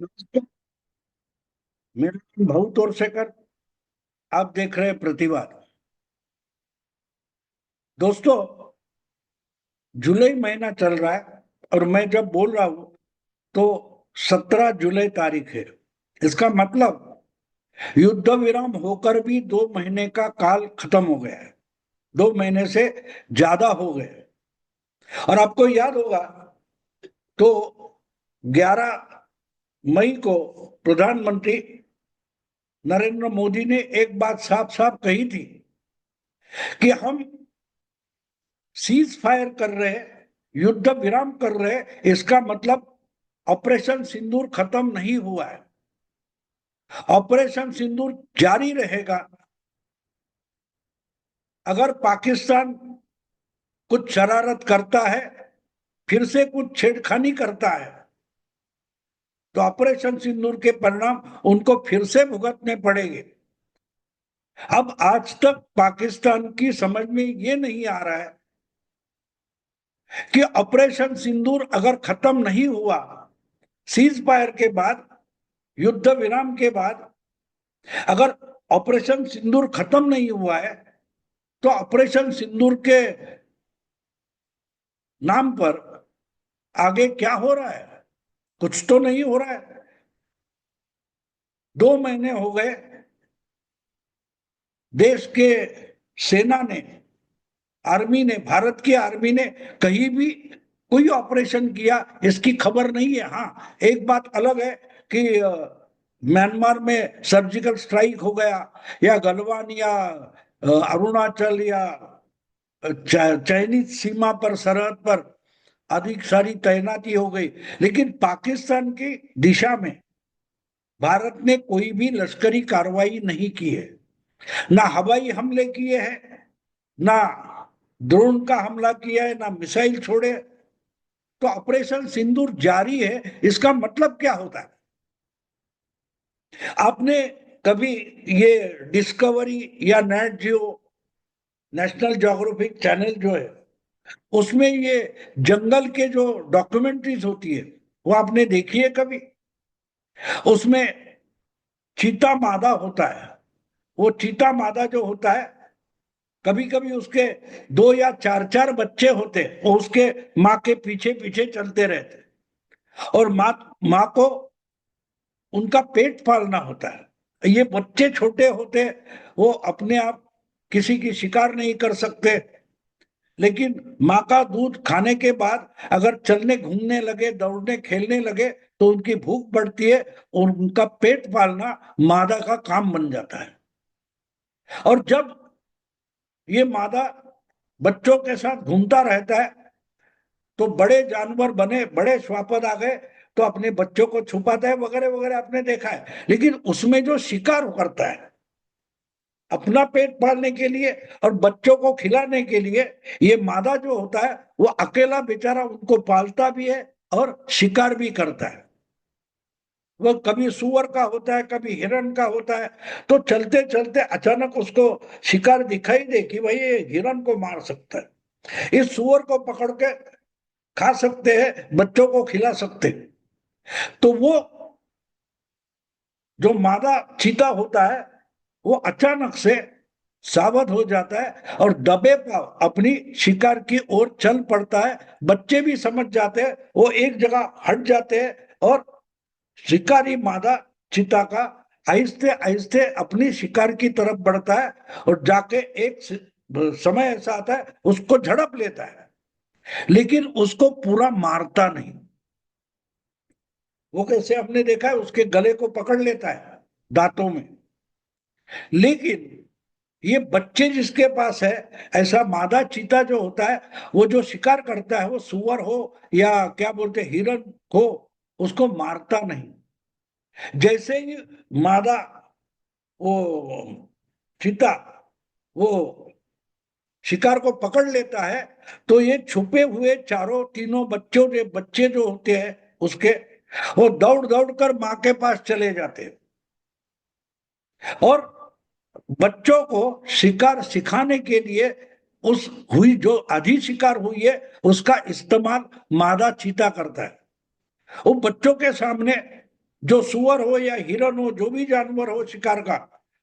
नमस्कार। मेरा नाम भाऊ तोरसेकर। आप देख रहे हैं प्रतिवाद। दोस्तों, जुलाई महीना चल रहा है और मैं जब बोल रहा हूं तो 17 जुलाई तारीख है। इसका मतलब युद्ध विराम होकर भी 2 महीने का काल खत्म हो गया है। 2 महीने से ज्यादा हो गए। और आपको याद होगा तो 11 मई को प्रधानमंत्री नरेंद्र मोदी ने एक बात साफ साफ कही थी कि हम सीज फायर कर रहे हैं, युद्ध विराम कर रहे हैं। इसका मतलब ऑपरेशन सिंदूर खत्म नहीं हुआ है। ऑपरेशन सिंदूर जारी रहेगा। अगर पाकिस्तान कुछ शरारत करता है, फिर से कुछ छेड़खानी करता है, तो ऑपरेशन सिंदूर के परिणाम उनको फिर से भुगतने पड़ेंगे। अब आज तक पाकिस्तान की समझ में ये नहीं आ रहा है कि ऑपरेशन सिंदूर अगर खत्म नहीं हुआ, सीज फायर के बाद, युद्ध विराम के बाद अगर ऑपरेशन सिंदूर खत्म नहीं हुआ है, तो ऑपरेशन सिंदूर के नाम पर आगे क्या हो रहा है? कुछ तो नहीं हो रहा है। 2 महीने हो गए, देश के सेना ने, आर्मी ने, भारत की आर्मी ने कहीं भी कोई ऑपरेशन किया इसकी खबर नहीं है। हाँ, एक बात अलग है कि म्यांमार में सर्जिकल स्ट्राइक हो गया, या गलवान, या अरुणाचल, या चाइनीज सीमा पर, सरहद पर अधिक सारी तैनाती हो गई। लेकिन पाकिस्तान की दिशा में भारत ने कोई भी लश्करी कार्रवाई नहीं की है। ना हवाई हमले किए हैं, ना ड्रोन का हमला किया है, ना मिसाइल छोड़े। तो ऑपरेशन सिंदूर जारी है, इसका मतलब क्या होता है? आपने कभी ये डिस्कवरी या नेट जियो, नेशनल ज्योग्राफिक चैनल जो है, उसमें ये जंगल के जो डॉक्यूमेंट्रीज होती है, वो आपने देखी है कभी? उसमें चीता मादा होता है। वो चीता मादा जो होता है, कभी कभी उसके 2 या 4 4 बच्चे होते, वो उसके माँ के पीछे पीछे चलते रहते। और माँ को उनका पेट पालना होता है। ये बच्चे छोटे होते, वो अपने आप किसी की शिकार नहीं कर सकते। लेकिन माँ का दूध खाने के बाद अगर चलने घूमने लगे, दौड़ने खेलने लगे, तो उनकी भूख बढ़ती है और उनका पेट पालना मादा का काम बन जाता है। और जब ये मादा बच्चों के साथ घूमता रहता है, तो बड़े जानवर बने, बड़े श्वापद आ गए, तो अपने बच्चों को छुपाता है, वगैरह वगैरह आपने देखा है। लेकिन उसमें जो शिकार करता है अपना पेट पालने के लिए और बच्चों को खिलाने के लिए, ये मादा जो होता है वो अकेला बेचारा उनको पालता भी है और शिकार भी करता है। वो कभी सुअर का होता है, कभी हिरण का होता है। तो चलते चलते अचानक उसको शिकार दिखाई दे कि भाई ये हिरण को मार सकता है, इस सुअर को पकड़ के खा सकते हैं, बच्चों को खिला सकते हैं। तो वो जो मादा चीता होता है, वो अचानक से सावध हो जाता है और दबे पाव अपनी शिकार की ओर चल पड़ता है। बच्चे भी समझ जाते हैं, वो एक जगह हट जाते हैं और शिकारी मादा चीता का आहिस्ते आहिस्ते अपनी शिकार की तरफ बढ़ता है, और जाके एक समय ऐसा आता है उसको झड़प लेता है। लेकिन उसको पूरा मारता नहीं। वो कैसे, हमने देखा है, उसके गले को पकड़ लेता है दांतों में। लेकिन ये बच्चे जिसके पास है, ऐसा मादा चीता जो होता है, वो जो शिकार करता है, वो सुअर हो या क्या बोलते हैं, हिरण हो, उसको मारता नहीं। जैसे ही मादा, वो चीता, वो शिकार को पकड़ लेता है, तो ये छुपे हुए चारों तीनों बच्चे जो होते हैं उसके, वो दौड़ दौड़ कर माँ के पास चले जाते हैं। और बच्चों को शिकार सिखाने के लिए उस हुई जो आधी शिकार हुई है, उसका इस्तेमाल मादा चीता करता है। वो बच्चों के सामने जो सुअर हो या हिरन हो, जो भी जानवर हो शिकार का,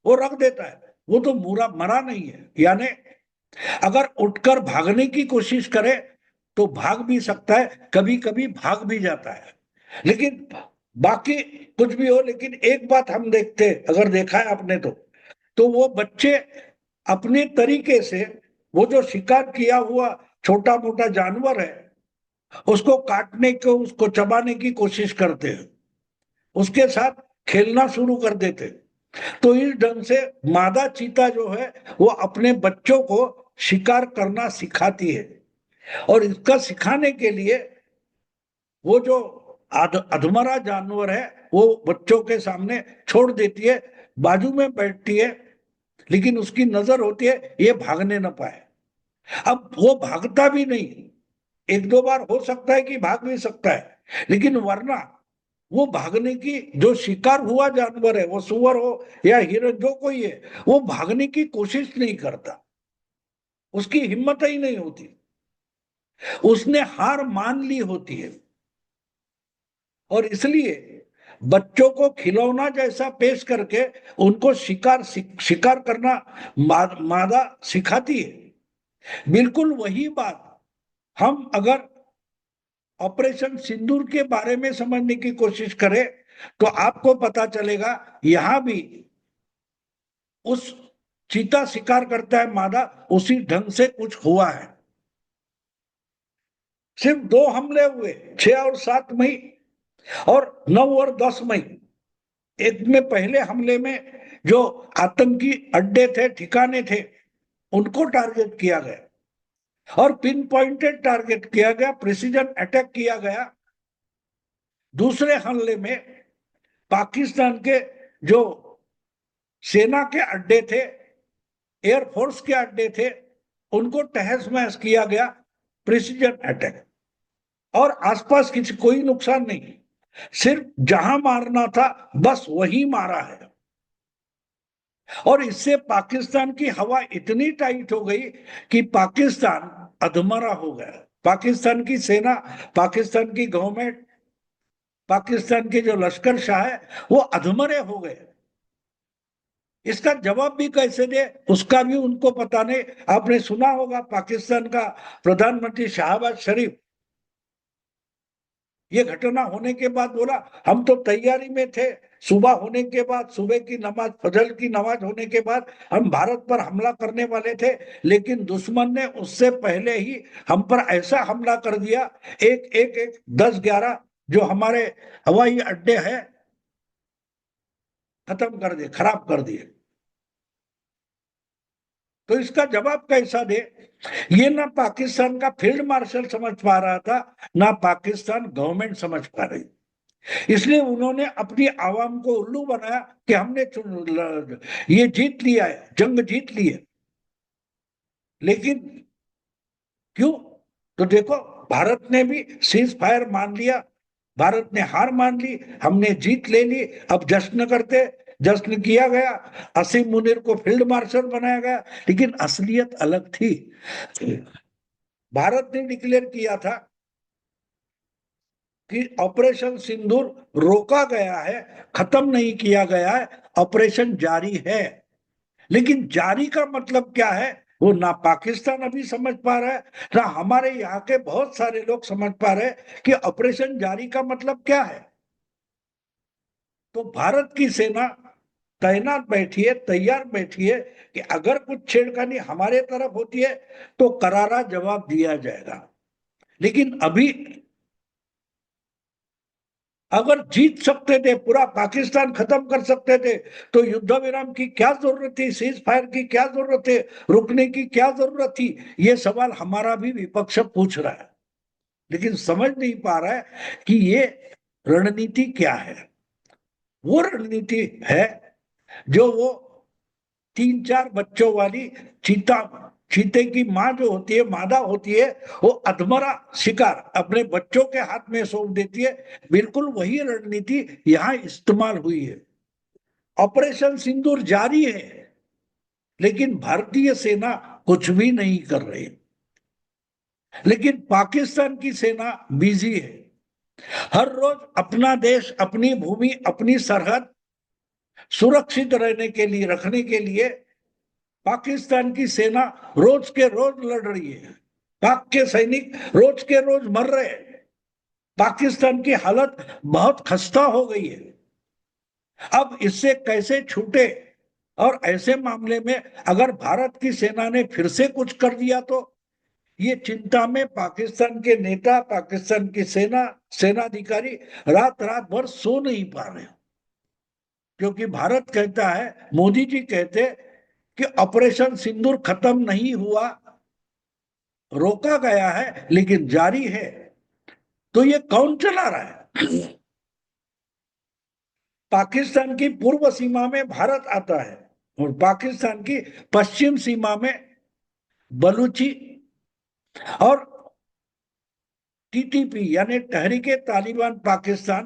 वो रख देता है। वो तो मुरा मरा नहीं है। यानी अगर उठकर भागने की कोशिश करे तो भाग भी सकता है, कभी कभी भाग भी जाता है। लेकिन बाकी कुछ भी हो, लेकिन एक बात हम देखते, अगर देखा है आपने तो वो बच्चे अपने तरीके से वो जो शिकार किया हुआ छोटा मोटा जानवर है उसको काटने को, उसको चबाने की कोशिश करते हैं, उसके साथ खेलना शुरू कर देते। तो इस ढंग से मादा चीता जो है वो अपने बच्चों को शिकार करना सिखाती है। और इसका सिखाने के लिए वो जो अधमरा जानवर है वो बच्चों के सामने छोड़ देती है, बाजू में बैठती है, लेकिन उसकी नजर होती है ये भागने न पाए। अब वो भागता भी नहीं, एक दो बार हो सकता है कि भाग भी सकता है, लेकिन वरना वो भागने की, जो शिकार हुआ जानवर है वो सुअर हो या हिरण जो कोई है, वो भागने की कोशिश नहीं करता, उसकी हिम्मत ही नहीं होती, उसने हार मान ली होती है। और इसलिए बच्चों को खिलौना जैसा पेश करके उनको शिकार करना मादा सिखाती है। बिल्कुल वही बात हम अगर ऑपरेशन सिंदूर के बारे में समझने की कोशिश करें तो आपको पता चलेगा यहां भी उस चीता शिकार करता है मादा, उसी ढंग से कुछ हुआ है। सिर्फ दो हमले हुए, 6 और 7 मई और 9 और 10 मई। एक में पहले हमले में जो आतंकी अड्डे थे, ठिकाने थे, उनको टारगेट किया गया और पिन पॉइंटेड टारगेट किया गया, प्रिसीजन अटैक किया गया। दूसरे हमले में पाकिस्तान के जो सेना के अड्डे थे, एयरफोर्स के अड्डे थे, उनको तहस महस किया गया, प्रिसीजन अटैक। और आसपास किसी कोई नुकसान नहीं, सिर्फ जहां मारना था बस वही मारा है। और इससे पाकिस्तान की हवा इतनी टाइट हो गई कि पाकिस्तान अधमरा हो गया। पाकिस्तान की सेना, पाकिस्तान की गवर्नमेंट, पाकिस्तान के जो लश्कर शाह है वो अधमरे हो गए। इसका जवाब भी कैसे दे उसका भी उनको पता नहीं। आपने सुना होगा पाकिस्तान का प्रधानमंत्री शहबाज शरीफ ये घटना होने के बाद बोला हम तो तैयारी में थे, सुबह होने के बाद, सुबह की नमाज, फजर की नमाज होने के बाद हम भारत पर हमला करने वाले थे, लेकिन दुश्मन ने उससे पहले ही हम पर ऐसा हमला कर दिया, एक एक एक 10-11 जो हमारे हवाई अड्डे हैं खत्म कर दिए, खराब कर दिए। तो इसका जवाब कैसा दे, ये ना पाकिस्तान का फील्ड मार्शल समझ पा रहा था, ना पाकिस्तान गवर्नमेंट समझ पा रही। इसलिए उन्होंने अपनी आवाम को उल्लू बनाया कि हमने ये जीत लिया है, जंग जीत ली है। लेकिन क्यों? तो देखो, भारत ने भी सीज फायर मान लिया, भारत ने हार मान ली, हमने जीत ले ली, अब जश्न करते। जश्न किया गया, असीम मुनीर को फील्ड मार्शल बनाया गया, लेकिन असलियत अलग थी। भारत ने डिक्लेयर किया था कि ऑपरेशन सिंदूर रोका गया है, खत्म नहीं किया गया है, ऑपरेशन जारी है। लेकिन जारी का मतलब क्या है वो ना पाकिस्तान अभी समझ पा रहा है, ना हमारे यहाँ के बहुत सारे लोग समझ पा रहे हैं कि ऑपरेशन जारी का मतलब क्या है। तो भारत की सेना तैनात बैठी है, तैयार बैठी है कि अगर कुछ छेड़खानी हमारे तरफ होती है तो करारा जवाब दिया जाएगा। लेकिन अभी अगर जीत सकते थे, पूरा पाकिस्तान खत्म कर सकते थे, तो युद्ध विराम की क्या जरूरत थी, सीज फायर की क्या जरूरत है, रुकने की क्या जरूरत थी? ये सवाल हमारा भी विपक्ष पूछ रहा है, लेकिन समझ नहीं पा रहा है कि ये रणनीति क्या है। वो रणनीति है जो वो 3-4 बच्चों वाली चीता, चीते की माँ जो होती है, मादा होती है, वो अधमरा शिकार अपने बच्चों के हाथ में सौंप देती है। बिल्कुल वही रणनीति यहां इस्तेमाल हुई है। ऑपरेशन सिंदूर जारी है, लेकिन भारतीय सेना कुछ भी नहीं कर रही। लेकिन पाकिस्तान की सेना बिजी है, हर रोज अपना देश, अपनी भूमि, अपनी सरहद सुरक्षित रहने के लिए, रखने के लिए पाकिस्तान की सेना रोज के रोज लड़ रही है। पाक के सैनिक रोज के रोज मर रहे हैं। पाकिस्तान की हालत बहुत खस्ता हो गई है। अब इससे कैसे छूटे? और ऐसे मामले में अगर भारत की सेना ने फिर से कुछ कर दिया तो ये चिंता में पाकिस्तान के नेता, पाकिस्तान की सेनाधिकारी रात रात भर सो नहीं पा रहे। क्योंकि भारत कहता है, मोदी जी कहते कि ऑपरेशन सिंदूर खत्म नहीं हुआ, रोका गया है लेकिन जारी है। तो ये कौन चला रहा है? पाकिस्तान की पूर्व सीमा में भारत आता है और पाकिस्तान की पश्चिम सीमा में बलूची और टीटीपी यानी तहरीके तालिबान पाकिस्तान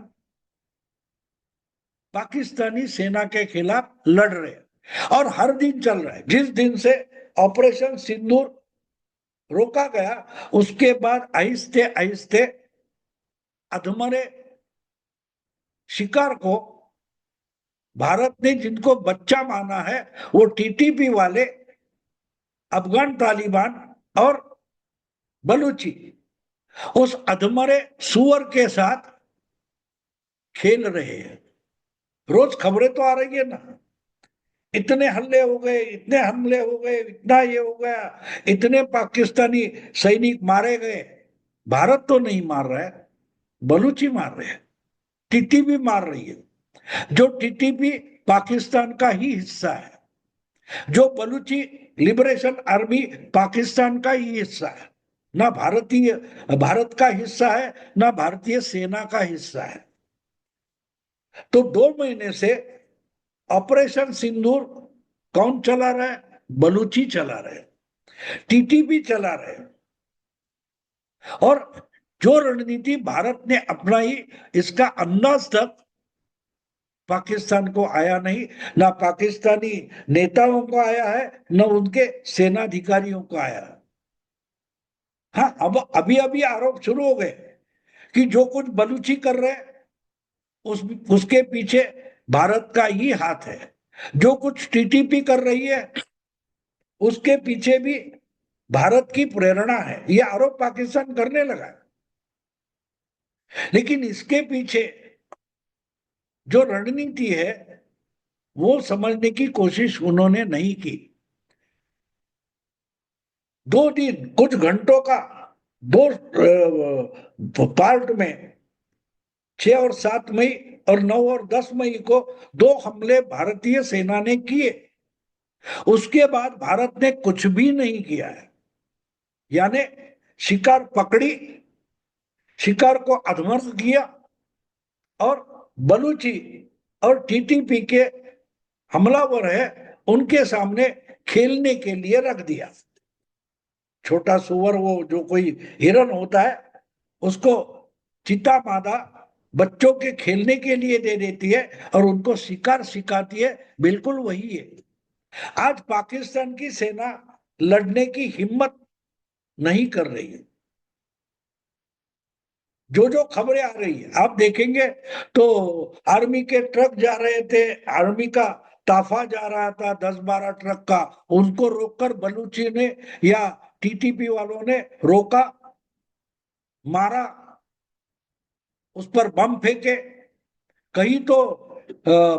पाकिस्तानी सेना के खिलाफ लड़ रहे हैं और हर दिन चल रहा है। जिस दिन से ऑपरेशन सिंदूर रोका गया उसके बाद आहिस्ते आहिस्ते अधमरे शिकार को भारत ने जिनको बच्चा माना है, वो टीटीपी वाले, अफगान तालिबान और बलूची, उस अधमरे सुअर के साथ खेल रहे हैं। रोज खबरें तो आ रही है ना, इतने हमले हो गए, इतने हमले हो गए, इतना ये हो गया, इतने पाकिस्तानी सैनिक मारे गए। भारत तो नहीं मार रहा है, बलूची मार रहे हैं, टीटीपी मार रही है। जो टीटीपी पाकिस्तान का ही हिस्सा है, जो बलूची लिबरेशन आर्मी पाकिस्तान का ही हिस्सा है, ना भारत का हिस्सा है, ना भारतीय सेना का हिस्सा है। तो 2 महीने से ऑपरेशन सिंदूर कौन चला रहा है? बलूची चला रहे, टीटीपी चला रहे। और जो रणनीति भारत ने अपनाई, इसका अंदाज तक पाकिस्तान को आया नहीं, ना पाकिस्तानी नेताओं को आया है, न उनके सेनाधिकारियों को आया। हाँ, अब अभी अभी आरोप शुरू हो गए कि जो कुछ बलूची कर रहे उस उसके पीछे भारत का ही हाथ है। जो कुछ टीटीपी कर रही है उसके पीछे भी भारत की प्रेरणा है, ये आरोप पाकिस्तान करने लगा। लेकिन इसके पीछे जो रणनीति है वो समझने की कोशिश उन्होंने नहीं की। 2 दिन, कुछ घंटों का, दो पार्ट में 6 और 7 मई और 9 और 10 मई को 2 हमले भारतीय सेना ने किए। उसके बाद भारत ने कुछ भी नहीं किया है। यानी शिकार पकड़ी, शिकार को अधमर्ष किया और बलूची और टीटीपी के हमलावर है उनके सामने खेलने के लिए रख दिया। छोटा सुअर, वो जो कोई हिरन होता है, उसको चीता मादा बच्चों के खेलने के लिए दे देती है और उनको शिकार सिखाती है, बिल्कुल वही है। आज पाकिस्तान की सेना लड़ने की हिम्मत नहीं कर रही है। जो जो खबरें आ रही है आप देखेंगे तो आर्मी के ट्रक जा रहे थे, आर्मी का ताफा जा रहा था 10-12 ट्रक का, उनको रोककर बलूची ने या टीटीपी वालों ने रोका, मारा, उस पर बम फेंके। कहीं तो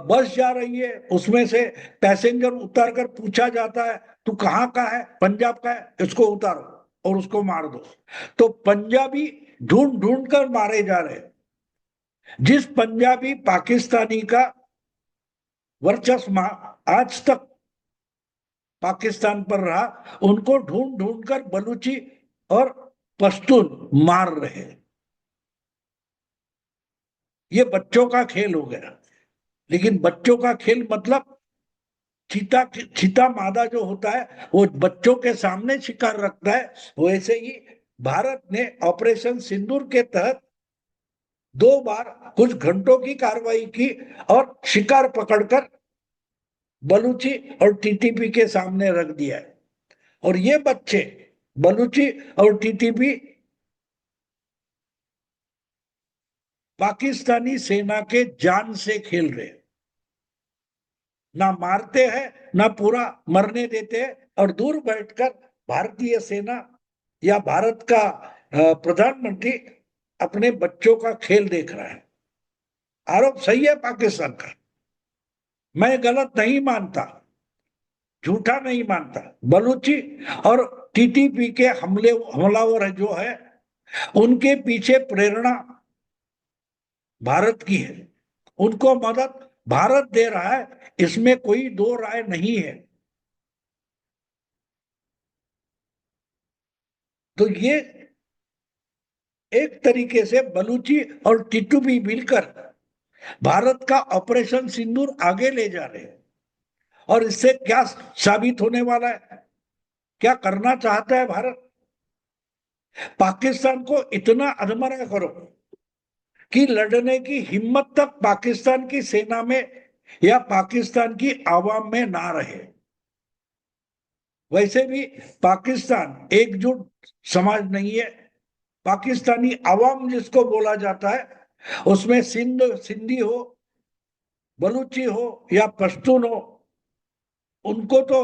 बस जा रही है, उसमें से पैसेंजर उतार कर पूछा जाता है तू कहाँ का है? पंजाब का है, इसको उतारो और उसको मार दो। तो पंजाबी ढूंढ ढूंढ कर मारे जा रहे हैं। जिस पंजाबी पाकिस्तानी का वर्चस्व आज तक पाकिस्तान पर रहा, उनको ढूंढ ढूंढ कर बलूची और पश्तून मार रहे हैं। ये बच्चों का खेल हो गया। लेकिन बच्चों का खेल मतलब चीता मादा जो होता है वो बच्चों के सामने शिकार रखता है, वैसे ही भारत ने ऑपरेशन सिंदूर के तहत 2 बार कुछ घंटों की कार्रवाई की और शिकार पकड़कर बलूची और टीटीपी के सामने रख दिया है। और ये बच्चे, बलूची और टीटीपी, पाकिस्तानी सेना के जान से खेल रहे हैं, ना मारते हैं ना पूरा मरने देते हैं, और दूर बैठकर भारतीय सेना या भारत का प्रधानमंत्री अपने बच्चों का खेल देख रहा है। आरोप सही है पाकिस्तान का, मैं गलत नहीं मानता, झूठा नहीं मानता। बलूची और टीटीपी के हमलावर जो है, उनके पीछे प्रेरणा भारत की है, उनको मदद भारत दे रहा है, इसमें कोई दो राय नहीं है। तो ये एक तरीके से बलूची और टीटीपी मिलकर भारत का ऑपरेशन सिंदूर आगे ले जा रहे हैं। और इससे क्या साबित होने वाला है, क्या करना चाहता है भारत? पाकिस्तान को इतना अधमरा करो कि लड़ने की हिम्मत तक पाकिस्तान की सेना में या पाकिस्तान की आवाम में ना रहे। वैसे भी पाकिस्तान एकजुट समाज नहीं है। पाकिस्तानी आवाम जिसको बोला जाता है, उसमें सिंधी हो, बलूची हो या पश्तून हो, उनको तो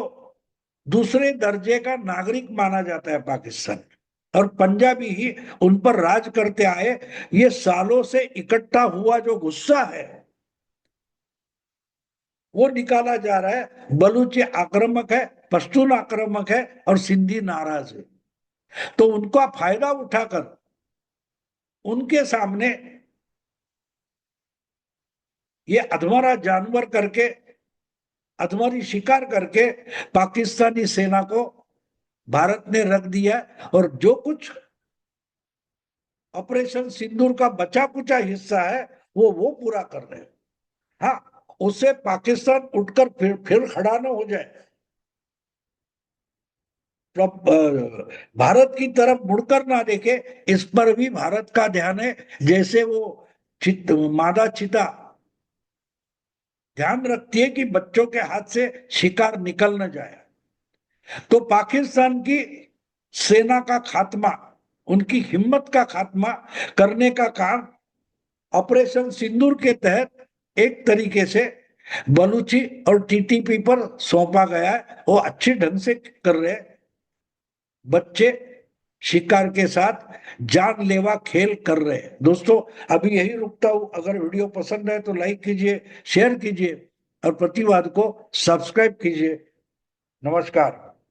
दूसरे दर्जे का नागरिक माना जाता है पाकिस्तान। और पंजाबी ही उन पर राज करते आए। ये सालों से इकट्ठा हुआ जो गुस्सा है वो निकाला जा रहा है। बलूची आक्रामक है, पश्तून आक्रामक है और सिंधी नाराज है। तो उनका फायदा उठाकर उनके सामने ये अधमरा जानवर करके, अधमरी शिकार करके पाकिस्तानी सेना को भारत ने रख दिया। और जो कुछ ऑपरेशन सिंदूर का बचा कुचा हिस्सा है वो पूरा कर रहे हैं। हाँ, उससे पाकिस्तान उठकर फिर खड़ा न हो जाए, भारत की तरफ मुड़कर ना देखे, इस पर भी भारत का ध्यान है। जैसे वो मादा चिता ध्यान रखती है कि बच्चों के हाथ से शिकार निकल न जाए। तो पाकिस्तान की सेना का खात्मा, उनकी हिम्मत का खात्मा करने का काम ऑपरेशन सिंदूर के तहत एक तरीके से बलूची और टीटीपी पर सौंपा गया है। वो अच्छे ढंग से कर रहे हैं। बच्चे शिकार के साथ जानलेवा खेल कर रहे हैं। दोस्तों, अभी यही रुकता हूं। अगर वीडियो पसंद है तो लाइक कीजिए, शेयर कीजिए और प्रतिवाद को सब्सक्राइब कीजिए। नमस्कार।